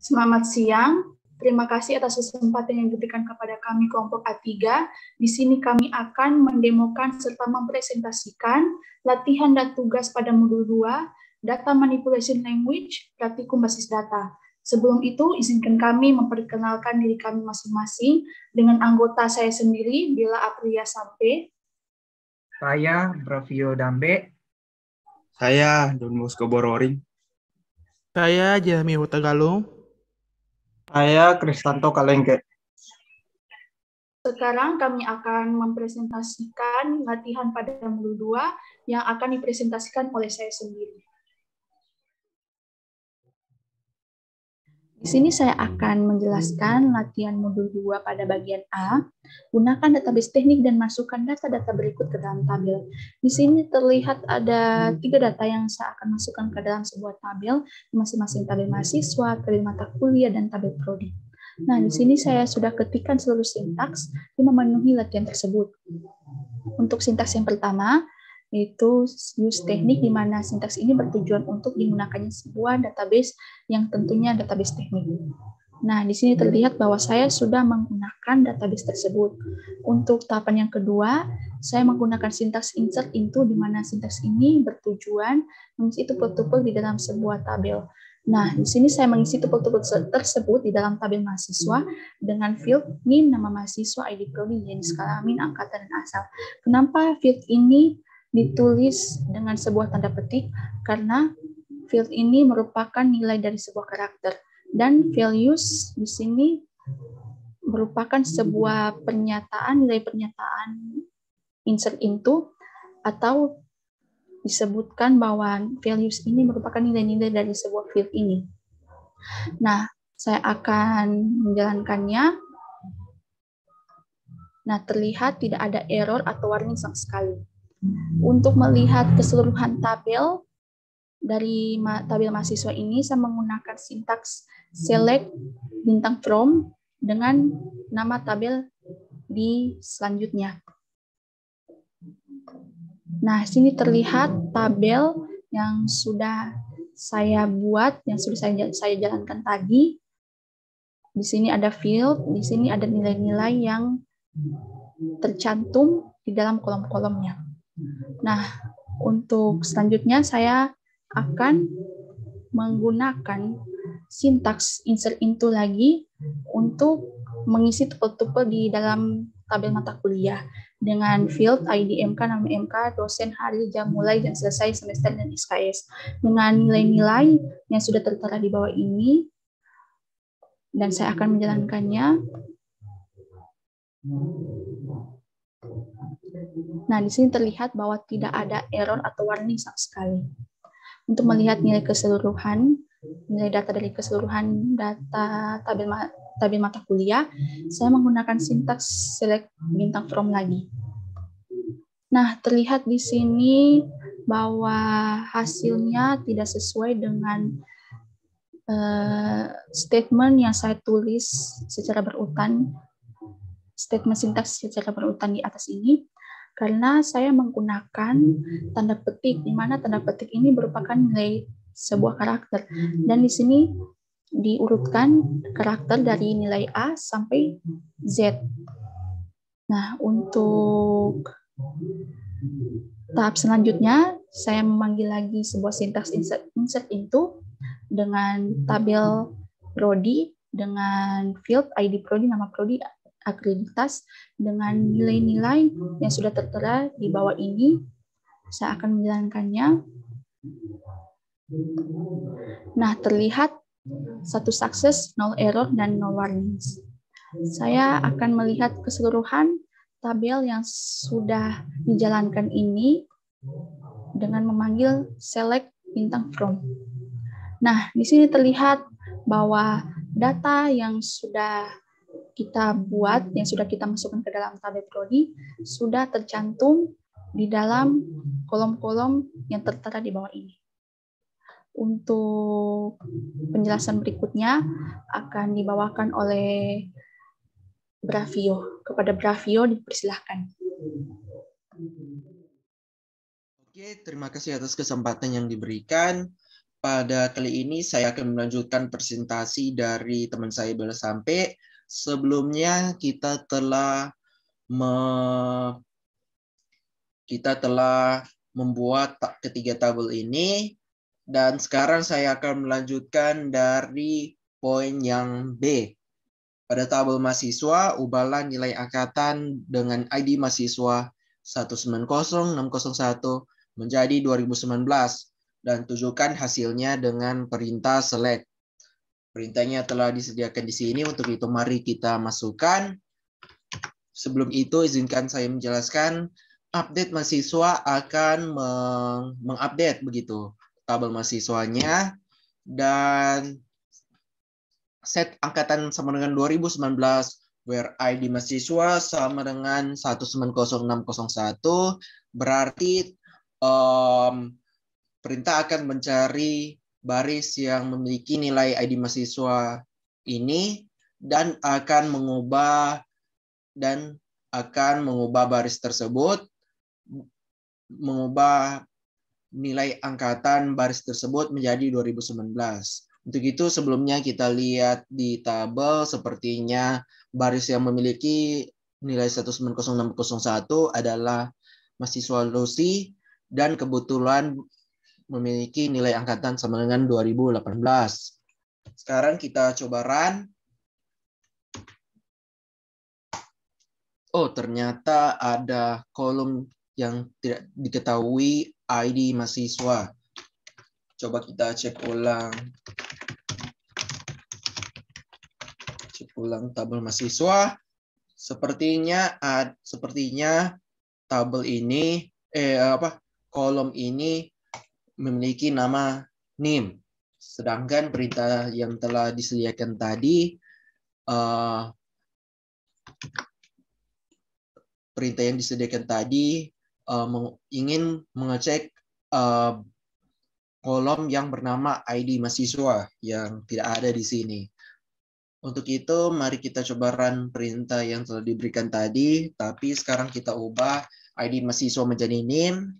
Selamat siang. Terima kasih atas kesempatan yang diberikan kepada kami kelompok A3. Di sini kami akan mendemokan serta mempresentasikan latihan dan tugas pada modul 2, Data Manipulation Language, praktikum basis data. Sebelum itu, izinkan kami memperkenalkan diri kami masing-masing dengan anggota saya sendiri, Bella Aprilia Sampe. Saya Bravio Dambe. Saya Don Bosco Bororing. Saya Jeremy Huta Galung. Saya Kristanto Kalengke. Sekarang kami akan mempresentasikan latihan pada modul 2 yang akan dipresentasikan oleh saya sendiri. Di sini saya akan menjelaskan latihan modul 2 pada bagian A. Gunakan database teknik dan masukkan data-data berikut ke dalam tabel. Di sini terlihat ada 3 data yang saya akan masukkan ke dalam sebuah tabel, masing-masing tabel mahasiswa, tabel mata kuliah, dan tabel prodi. Nah, di sini saya sudah ketikkan seluruh sintaks yang memenuhi latihan tersebut. Untuk sintaks yang pertama, yaitu use teknik, di mana sintaks ini bertujuan untuk digunakannya sebuah database yang tentunya database teknik. Nah, di sini terlihat bahwa saya sudah menggunakan database tersebut. Untuk tahapan yang kedua, saya menggunakan sintaks insert into, di mana sintaks ini bertujuan mengisi tuple-tuple di dalam sebuah tabel. Nah, di sini saya mengisi tuple-tuple tersebut di dalam tabel mahasiswa dengan field NIM, nama mahasiswa, ID prodi, jenis kelamin, angkatan, dan asal. Kenapa field ini ditulis dengan sebuah tanda petik? Karena field ini merupakan nilai dari sebuah karakter, dan values di sini merupakan sebuah pernyataan, nilai pernyataan insert into, atau disebutkan bahwa values ini merupakan nilai-nilai dari sebuah field ini. Nah, saya akan menjalankannya. Nah, terlihat tidak ada error atau warning sama sekali. Untuk melihat keseluruhan tabel dari tabel mahasiswa ini, saya menggunakan sintaks select bintang from dengan nama tabel di selanjutnya. Nah, sini terlihat tabel yang sudah saya buat, yang sudah saya jalankan tadi. Di sini ada field, di sini ada nilai-nilai yang tercantum di dalam kolom-kolomnya. Nah, untuk selanjutnya saya akan menggunakan sintaks insert into lagi untuk mengisi tuple-tuple di dalam tabel mata kuliah dengan field ID MK, nama MK, dosen, hari, jam mulai, dan selesai, semester, dan SKS. Dengan nilai-nilai yang sudah tertera di bawah ini, dan saya akan menjalankannya. Nah, di sini terlihat bahwa tidak ada error atau warning sama sekali. Untuk melihat nilai keseluruhan, nilai data dari keseluruhan data tabel mata kuliah, saya menggunakan sintaks select bintang from lagi. Nah, terlihat di sini bahwa hasilnya tidak sesuai dengan statement yang saya tulis secara berurutan, statement sintaks secara berurutan di atas ini, karena saya menggunakan tanda petik, di mana tanda petik ini merupakan nilai sebuah karakter, dan di sini diurutkan karakter dari nilai A sampai Z. Nah, untuk tahap selanjutnya, saya memanggil lagi sebuah sintaks insert into dengan tabel prodi, dengan field ID prodi, nama prodi, akreditas, dengan nilai-nilai yang sudah tertera di bawah ini. Saya akan menjalankannya. Nah, terlihat satu sukses, 0 error, dan no warnings. Saya akan melihat keseluruhan tabel yang sudah dijalankan ini dengan memanggil select bintang from. Nah, di sini terlihat bahwa data yang sudah kita buat, yang sudah kita masukkan ke dalam tabel prodi, sudah tercantum di dalam kolom-kolom yang tertera di bawah ini. Untuk penjelasan berikutnya akan dibawakan oleh Bravio. Kepada Bravio dipersilahkan. Oke, terima kasih atas kesempatan yang diberikan. Pada kali ini saya akan melanjutkan presentasi dari teman saya Bella Sampai. Sebelumnya kita telah membuat ketiga tabel ini, dan sekarang saya akan melanjutkan dari poin yang B. Pada tabel mahasiswa, ubahlah nilai angkatan dengan ID mahasiswa 190-601 menjadi 2019 dan tunjukkan hasilnya dengan perintah select. Perintahnya telah disediakan di sini, untuk itu mari kita masukkan. Sebelum itu izinkan saya menjelaskan, update mahasiswa akan mengupdate begitu tabel mahasiswanya, dan set angkatan sama dengan 2019 where ID mahasiswa sama dengan 190-601, berarti perintah akan mencari baris yang memiliki nilai ID mahasiswa ini dan akan mengubah baris tersebut, mengubah nilai angkatan baris tersebut menjadi 2019. Untuk itu sebelumnya kita lihat di tabel, sepertinya baris yang memiliki nilai 190-601 adalah mahasiswa Lucy dan kebetulan memiliki nilai angkatan sama dengan 2018. Sekarang kita coba run. Oh, ternyata ada kolom yang tidak diketahui ID mahasiswa. Coba kita cek ulang. Cek ulang tabel mahasiswa. Sepertinya tabel ini kolom ini memiliki nama NIM. Sedangkan perintah yang telah disediakan tadi ingin mengecek kolom yang bernama ID mahasiswa yang tidak ada di sini. Untuk itu mari kita coba run perintah yang telah diberikan tadi, tapi sekarang kita ubah ID mahasiswa menjadi NIM.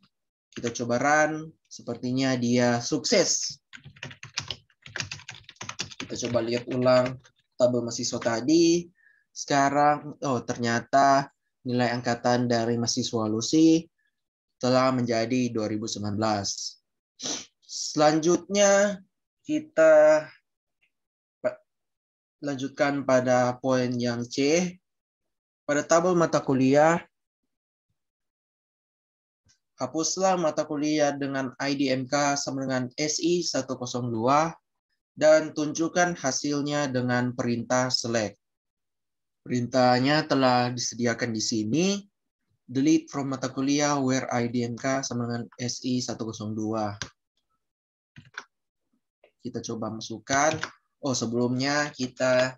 Kita coba run, sepertinya dia sukses. Kita coba lihat ulang tabel mahasiswa tadi. Sekarang, ternyata nilai angkatan dari mahasiswa Lucy telah menjadi 2019. Selanjutnya, kita lanjutkan pada poin yang C. Pada tabel mata kuliah, hapuslah mata kuliah dengan ID MK sama dengan SI 102 dan tunjukkan hasilnya dengan perintah select. Perintahnya telah disediakan di sini. Delete from mata kuliah where ID MK sama dengan SI 102. Kita coba masukkan. Oh, sebelumnya kita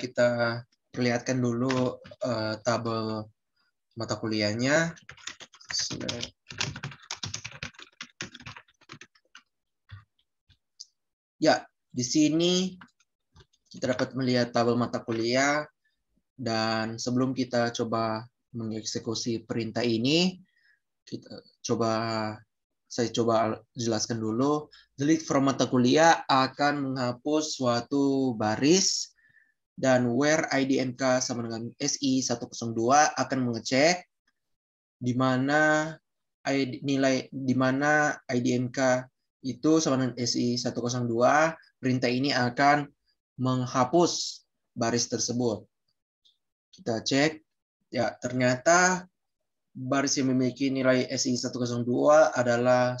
kita perlihatkan dulu tabel mata kuliahnya. Ya, di sini kita dapat melihat tabel mata kuliah, dan sebelum kita coba mengeksekusi perintah ini, saya coba jelaskan dulu. Delete from mata kuliah akan menghapus suatu baris, dan where ID MK sama dengan SI 102 akan mengecek di mana ID MK itu sama dengan SI 102. Perintah ini akan menghapus baris tersebut. Kita cek, ya ternyata baris yang memiliki nilai SI 102 adalah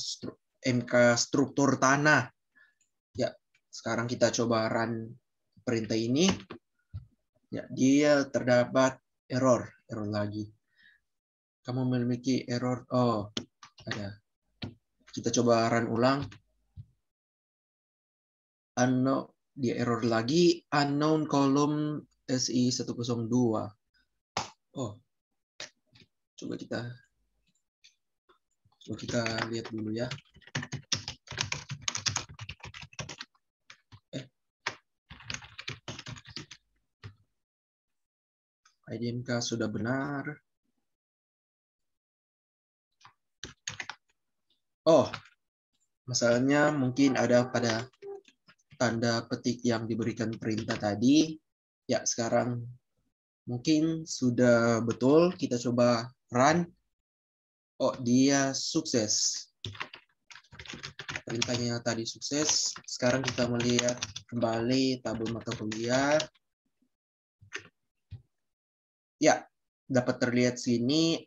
MK struktur tanah. Ya, sekarang kita coba run perintah ini. Ya, dia terdapat error lagi. Kamu memiliki error. Oh, ada. Kita coba run ulang. Dia error lagi. Unknown column SI 102. Oh, coba kita lihat dulu ya. IDMK sudah benar. Oh, Masalahnya mungkin ada pada tanda petik yang diberikan perintah tadi. Ya, sekarang mungkin sudah betul. Kita coba run. Oh, dia sukses. Perintahnya tadi sukses. Sekarang kita melihat kembali tabel mata kuliah. Ya, dapat terlihat sini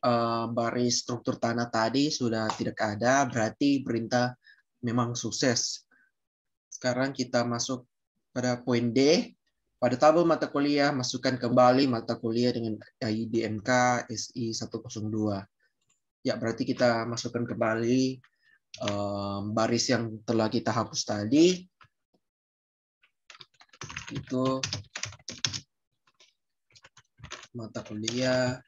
baris struktur tanah tadi sudah tidak ada, berarti perintah memang sukses. Sekarang kita masuk pada poin D. Pada tabel mata kuliah, masukkan kembali mata kuliah dengan IDMK SI 102. Ya, berarti kita masukkan kembali baris yang telah kita hapus tadi. Itu mata kuliah.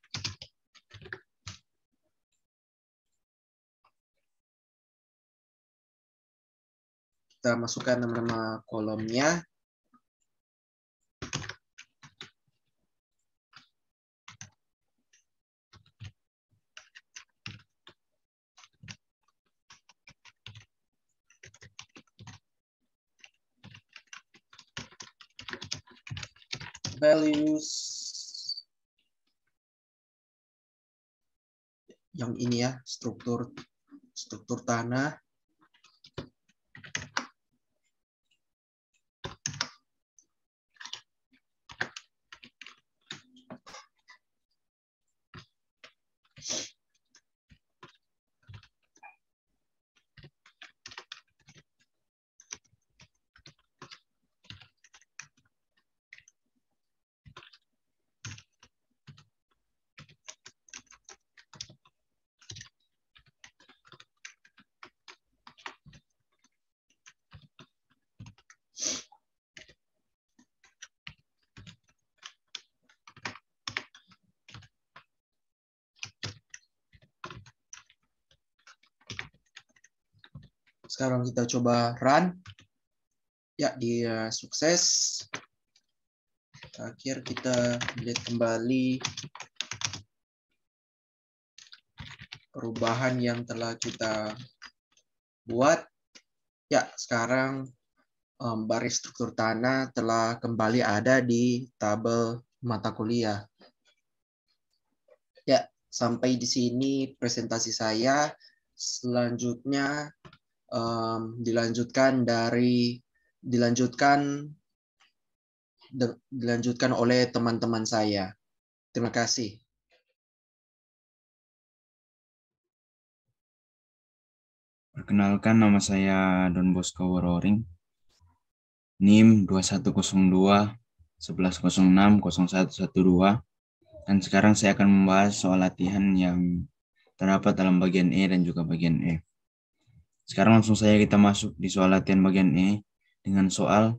Kita masukkan nama-nama kolomnya. Values. Yang ini ya, struktur tanah. Sekarang kita coba run. Ya, dia sukses. Terakhir kita lihat kembali perubahan yang telah kita buat. Ya, sekarang baris struktur tanah telah kembali ada di tabel mata kuliah. Ya, sampai di sini presentasi saya. Selanjutnya dilanjutkan oleh teman-teman saya. Terima kasih. Perkenalkan, nama saya Don Bosco Wororing, NIM 2102 1106 0112, dan sekarang saya akan membahas soal latihan yang terdapat dalam bagian E dan juga bagian F. Sekarang langsung saja kita masuk di soal latihan bagian E dengan soal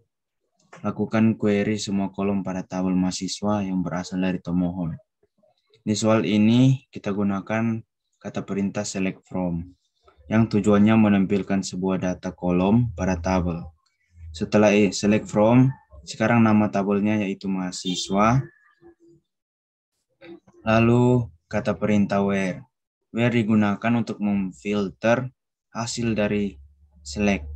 lakukan query semua kolom pada tabel mahasiswa yang berasal dari tomohon. Di soal ini kita gunakan kata perintah select from yang tujuannya menampilkan sebuah data kolom pada tabel. Setelah select from, sekarang nama tabelnya yaitu mahasiswa. Lalu kata perintah where. Where digunakan untuk memfilter hasil dari select.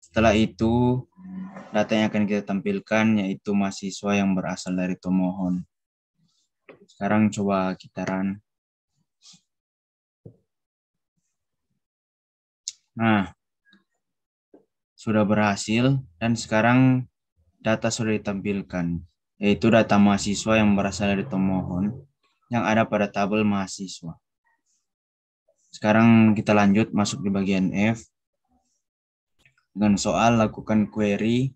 Setelah itu, data yang akan kita tampilkan yaitu mahasiswa yang berasal dari tomohon. Sekarang coba kita run. Nah, sudah berhasil dan sekarang data sudah ditampilkan, yaitu data mahasiswa yang berasal dari tomohon yang ada pada tabel mahasiswa. Sekarang kita lanjut masuk di bagian F dengan soal lakukan query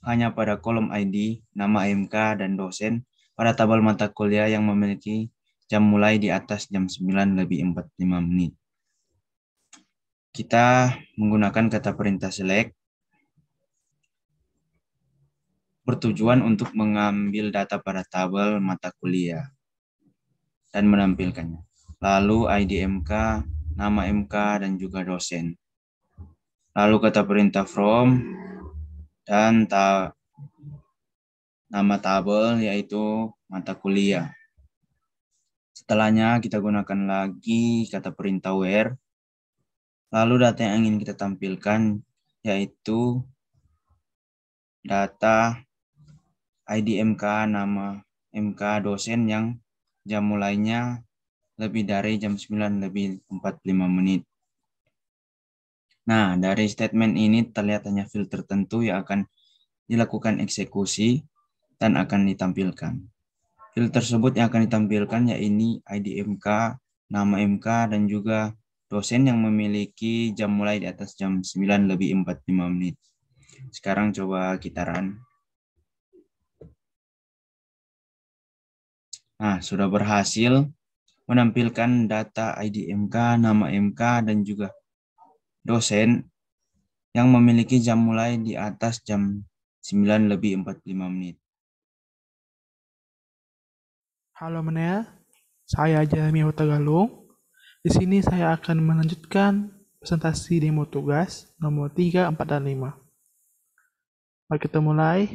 hanya pada kolom ID, nama MK, dan dosen pada tabel mata kuliah yang memiliki jam mulai di atas jam 9:45. Kita menggunakan kata perintah select bertujuan untuk mengambil data pada tabel mata kuliah dan menampilkannya. Lalu ID MK, nama MK, dan juga dosen. Lalu kata perintah from dan nama tabel yaitu mata kuliah. Setelahnya kita gunakan lagi kata perintah where Lalu data yang ingin kita tampilkan yaitu data ID MK, nama MK dosen yang jam mulainya lebih dari jam 9 lebih 45 menit. Nah, dari statement ini terlihat hanya field tertentu yang akan dilakukan eksekusi dan akan ditampilkan. Field tersebut yang akan ditampilkan yaitu ID MK, nama MK, dan juga dosen yang memiliki jam mulai di atas jam 9 lebih 45 menit. Sekarang coba kita run. Nah, sudah berhasil menampilkan data ID MK, nama MK, dan juga dosen yang memiliki jam mulai di atas jam 9 lebih 45 menit. Halo Menel, saya Jeremy Huta Galung. Di sini saya akan melanjutkan presentasi demo tugas nomor 3, 4, dan 5. Mari kita mulai.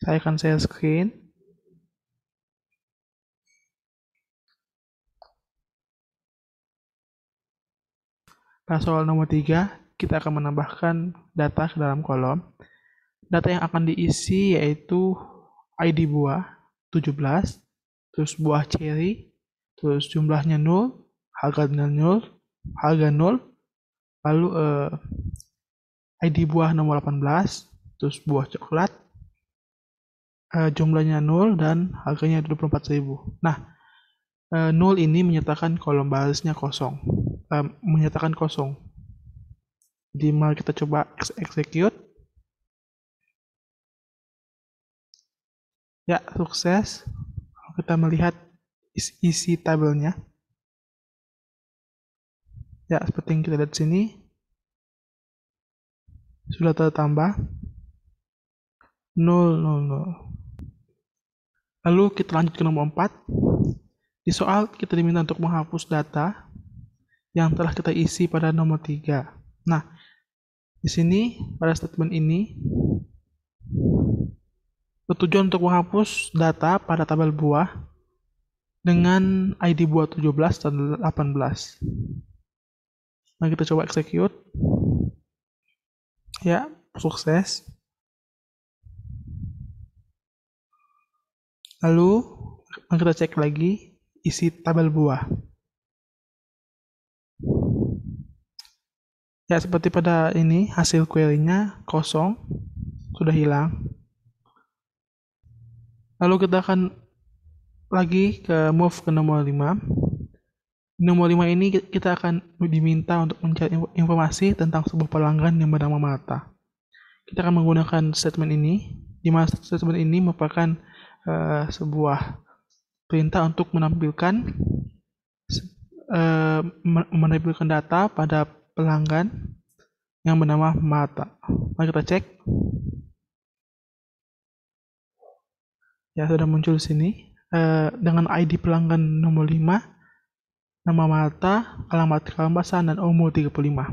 Saya akan share screen. Pada soal nomor 3, kita akan menambahkan data ke dalam kolom. Data yang akan diisi yaitu ID buah 17, terus buah cherry, terus jumlahnya 0, harganya 0, harga 0, lalu ID buah nomor 18, terus buah coklat, jumlahnya 0 dan harganya 24.000. Nah, 0 ini menyatakan kolom barisnya kosong, menyatakan kosong. Jadi mari kita coba execute. Ya, sukses. Kita melihat isi tabelnya. Ya, seperti yang kita lihat di sini. Sudah tertambah 0, 0, 0. Lalu kita lanjut ke nomor 4. Di soal kita diminta untuk menghapus data yang telah kita isi pada nomor 3. Nah, di sini pada statement ini bertujuan untuk menghapus data pada tabel buah dengan ID buah 17 dan 18. Nah, kita coba execute. Ya, sukses. Lalu kita cek lagi isi tabel buah. Ya, seperti pada ini hasil query-nya kosong, sudah hilang. Lalu kita akan lagi ke move ke nomor 5. Di nomor 5 ini kita akan diminta untuk mencari informasi tentang sebuah pelanggan yang bernama Marta. Kita akan menggunakan statement ini, di mana statement ini merupakan sebuah perintah untuk menampilkan data pada pelanggan yang bernama Marta. Mari kita cek. Ya, sudah muncul di sini dengan ID pelanggan nomor 5, nama Marta, alamat kelambasan, dan umur 35.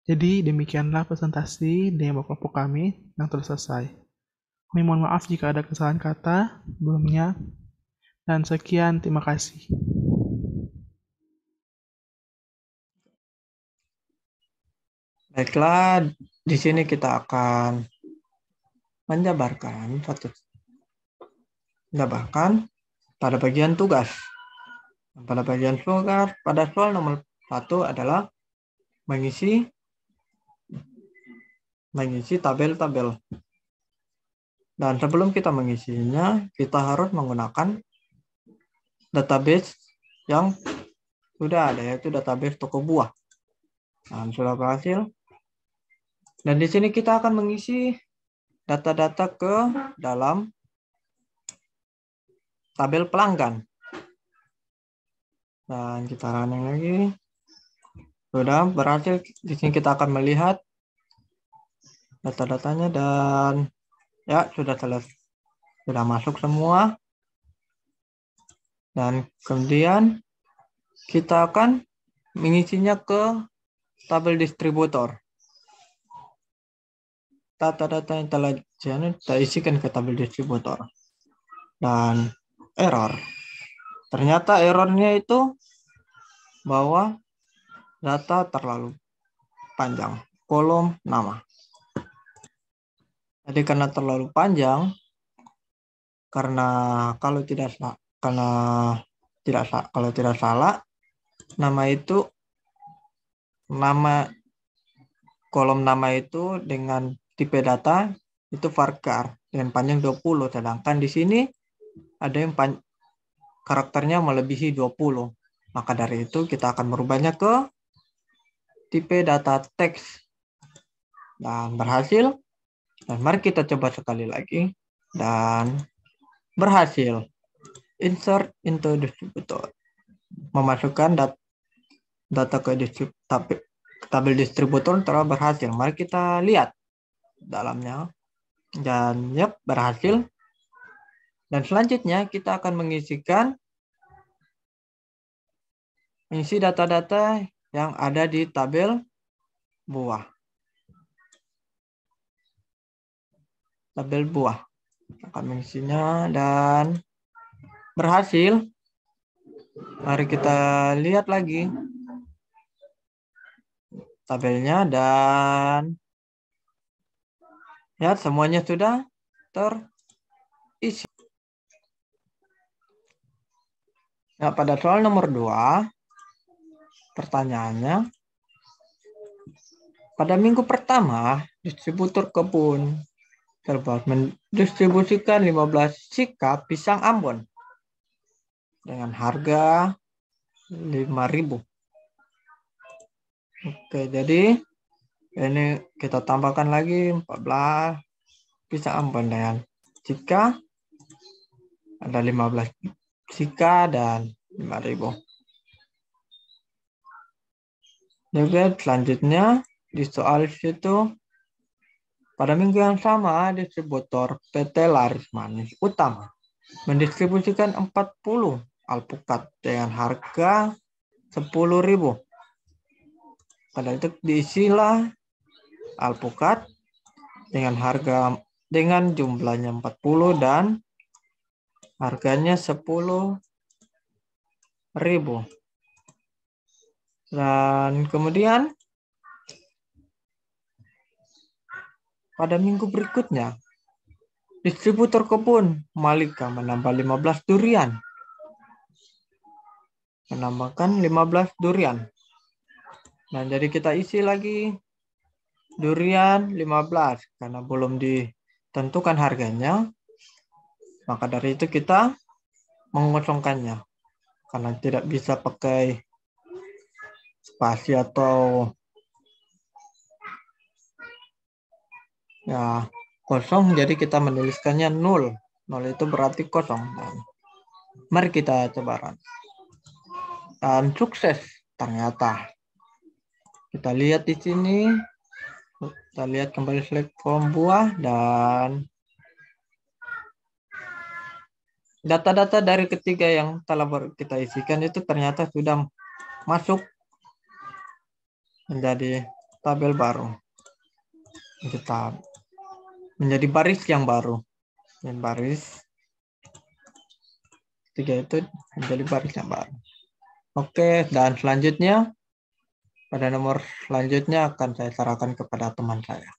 Jadi demikianlah presentasi demo kelompok kami yang telah selesai. Kami mohon maaf jika ada kesalahan kata sebelumnya, dan sekian, terima kasih. Baiklah, di sini kita akan menjabarkan pada bagian tugas. Pada bagian tugas, pada soal nomor 1 adalah mengisi tabel-tabel. Dan sebelum kita mengisinya, kita harus menggunakan database yang sudah ada, yaitu database toko buah. Dan sudah berhasil. Dan di sini kita akan mengisi data-data ke dalam tabel pelanggan. Dan kita running lagi. Sudah berhasil. Di sini kita akan melihat data-datanya dan ya sudah selesai. Sudah masuk semua. Dan kemudian kita akan mengisinya ke tabel distributor. Data-data yang telah kita isikan ke tabel distributor. Dan error. Ternyata errornya itu bahwa data terlalu panjang. Kolom nama. Jadi karena terlalu panjang, kalau tidak salah, kolom nama itu dengan tipe data itu varchar dengan panjang 20, sedangkan di sini ada yang karakternya melebihi 20. Maka dari itu kita akan merubahnya ke tipe data teks. Dan berhasil. Dan mari kita coba sekali lagi. Dan berhasil. Insert into distributor. Memasukkan data ke tabel distributor telah berhasil. Mari kita lihat dalamnya. Dan berhasil. Dan selanjutnya kita akan mengisi data-data yang ada di tabel buah. Akan mengisinya dan berhasil. Mari kita lihat lagi tabelnya dan semuanya sudah terisi. Pada soal nomor 2, pertanyaannya, pada minggu pertama, distributor kebun Terbas mendistribusikan 15 sikap pisang Ambon dengan harga 5.000. Oke, jadi ini kita tambahkan lagi 14 pisang Ambon dengan sika. Ada 15 sika dan 5.000. Juga selanjutnya di soal situ, pada minggu yang sama, distributor PT Laris Manis Utama mendistribusikan 40 alpukat dengan harga 10.000. Pada itu diisilah alpukat dengan jumlahnya 40 dan harganya 10.000. Dan kemudian pada minggu berikutnya, distributor kebun Malika menambahkan 15 durian. Nah, jadi kita isi lagi durian 15 karena belum ditentukan harganya. Maka dari itu kita mengosongkannya karena tidak bisa pakai spasi atau kosong, jadi kita menuliskannya 0. 0 itu berarti kosong. Mari kita coba run. Dan sukses ternyata. Kita lihat di sini. Kita lihat kembali select form buah dan data-data dari ketiga yang telah kita isikan itu ternyata sudah masuk menjadi tabel baru. Menjadi baris yang baru. Dan baris tiga itu menjadi baris yang baru. Oke, dan selanjutnya pada nomor selanjutnya akan saya serahkan kepada teman saya.